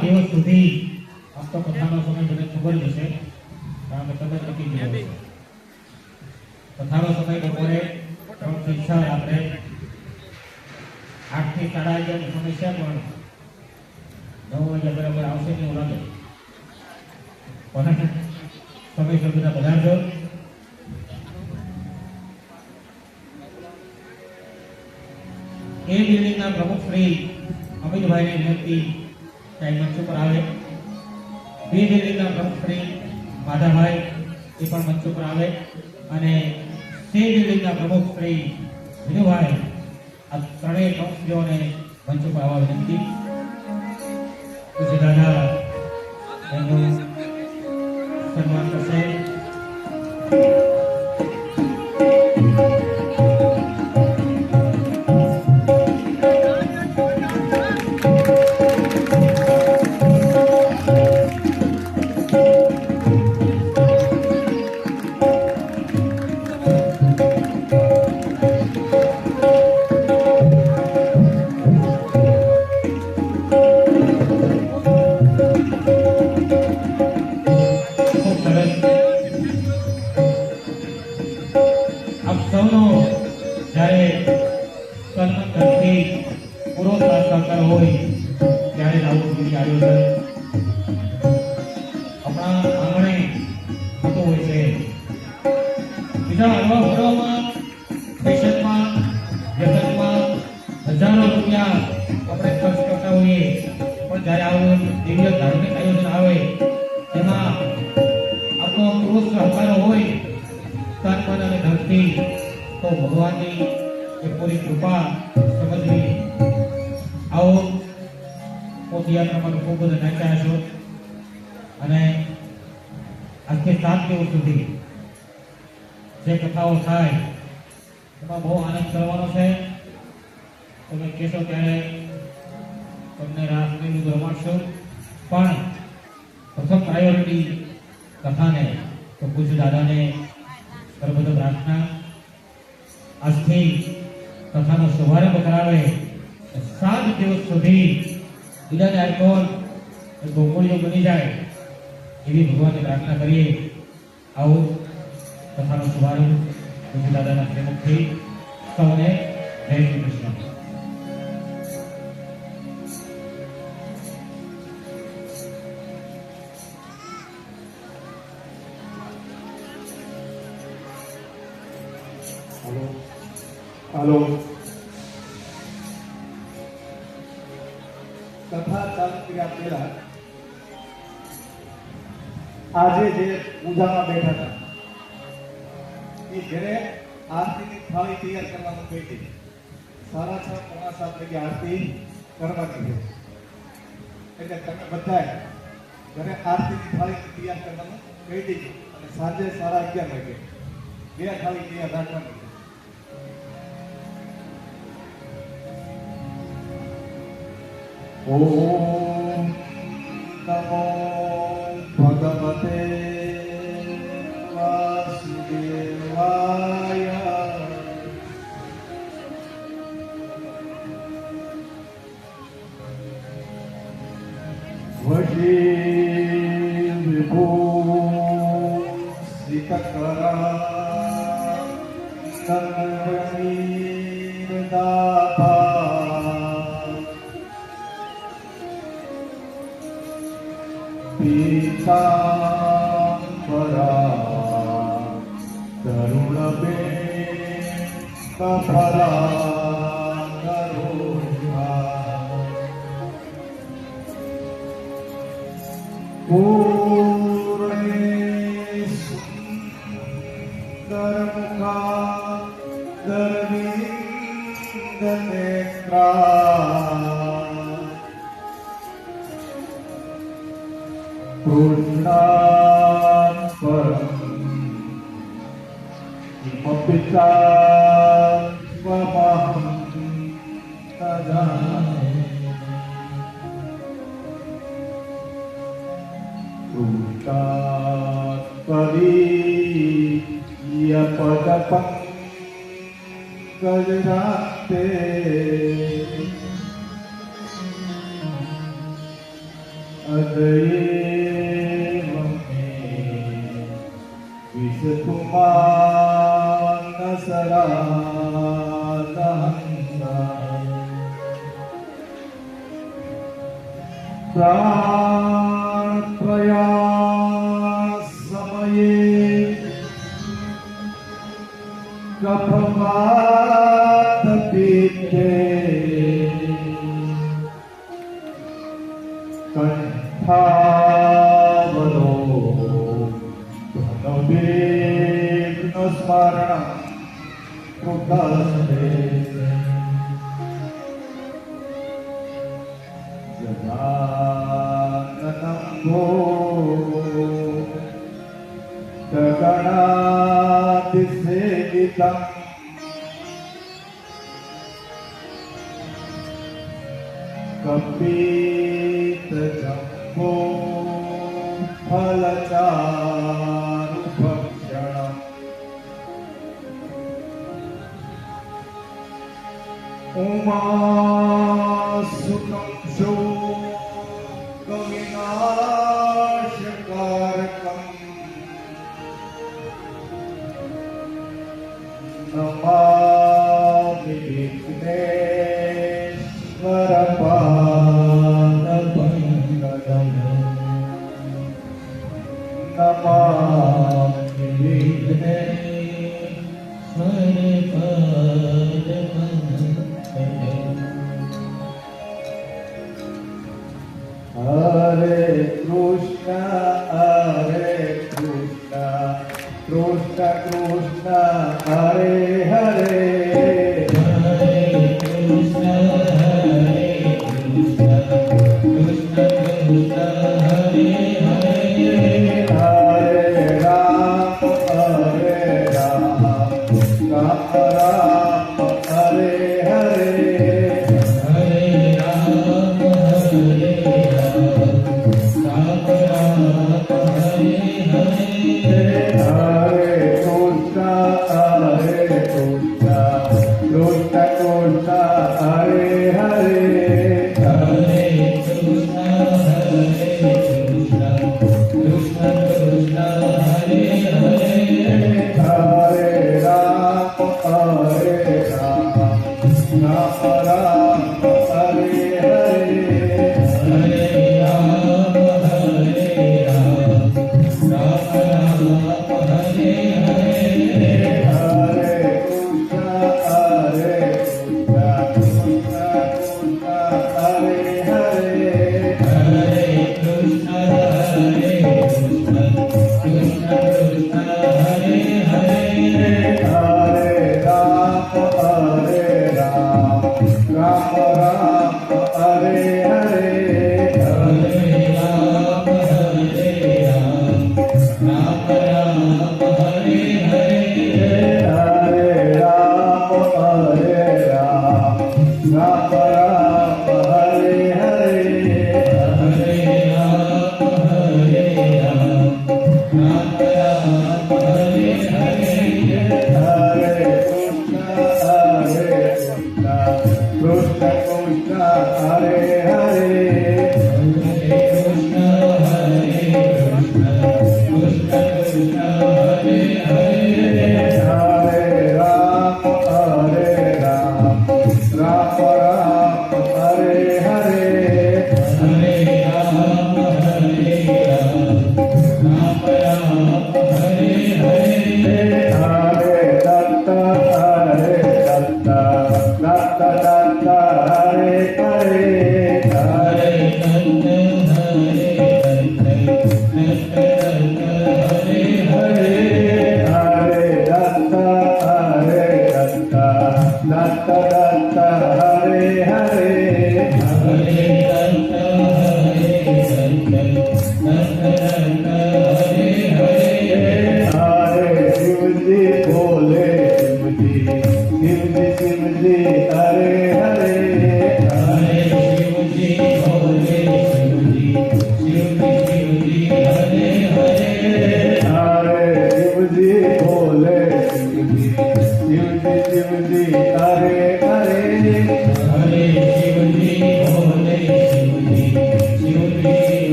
દિવસ સુધી આમ તો કથાનો સમય મને ખબર જ હશે, કારણ કે તમે નક્કી કર્યો છે. કથાનો સમય બપોરે 3 થી 6 રાત્રે 8 થી 11:30 સમસ્યા પણ 9 વાગ્યા બરાબર આવશે ને એવું લાગે. પણ સમય બધા પધારજો. એ બિલ્ડિંગના પ્રમુખ શ્રી અમિતભાઈની વિનંતી ત્યાં મંચ ઉપર આવે. બી બિલ્ડિંગના પ્રમુખ શ્રી માધાભાઈ એ પણ મંચ ઉપર આવે. અને સી બિલ્ડિંગના પ્રમુખ શ્રી વિનુભાઈ, આ ત્રણેય પ્રમુખશ્રીઓને મંચ ઉપર આવવા વિનંતી. પછી દાદા એમનું સન્માન કરશે. અને આજથી 7 દિવસ સુધી જે કથાઓ થાય એમાં બહુ આનંદ કરવાનો છે. તમે કહેશો ત્યારે તમને રાસલીલું રમાડશો, પણ પ્રથમ પ્રાયોરિટી કથાને તો પૂજ્ય દાદાને સર્વપ્રથમ પ્રાર્થના. આજથી કથાનો શુભારંભ કરાવે. 7 દિવસ સુધી બીજાને આઈકોન ગોકુળીઓ બની જાય એવી ભગવાનને પ્રાર્થના કરીએ. આવો કથાનો શુભારંભ પૂજ્ય દાદાના પ્રેમથી. સૌને જય શ્રી કૃષ્ણ. હાલો, કથા ચાલુ કર્યા પહેલા આજે જે પૂજામાં બેઠા હતા એ જેને આરતીની થાળી તૈયાર કરવાનું કહી દીધી. 6:30 પોણા 7 વાગે આરતી કરવાની છે, એટલે તમે બધાએ ઘરે આરતીની થાળી તૈયાર કરવાનું કહી દીધી. અને સાંજે 11:30 વાગે 2 થાળી તૈયાર રાખવાની. ઓમ નમો ભગવતે વાસુદેવાય. વજી વિભો શ્રીકરા સર્વનિર્દાતા પીતાંબરા તરુણબે કપરા કરુણા પૂર્ણે સુંદર મુખા દરવિંદ નેત્રા પુરુષાં પરમ પિતા સ્વમહં ન જાને. પુરુષાં પરીય પદ પંકજ રાતે अदयेव मे विषकुमानसरादहंसा प्राणत्रया समये कफवातपीते कंठावलो धनविघ्नस्मरणं कृतस्ते गजाननं भूतगणातिसेवितं कपितजम्बो फलचारुभक्षणम् उमासुतं शोकविनाशकारकम् नमामि विघ्नेश्वरपादपङ्कजम् नमामि हरे कृष्ण कृष्ण कृष्ण हरे हरे हरे राम राम राम हरे हरे हरे कृष्ण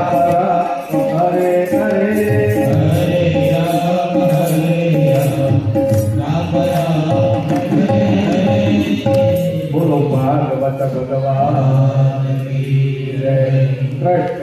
હરે હરે રામ હરે બોલો ભાગવત ભગવાન કી જય. કૃષ્ણ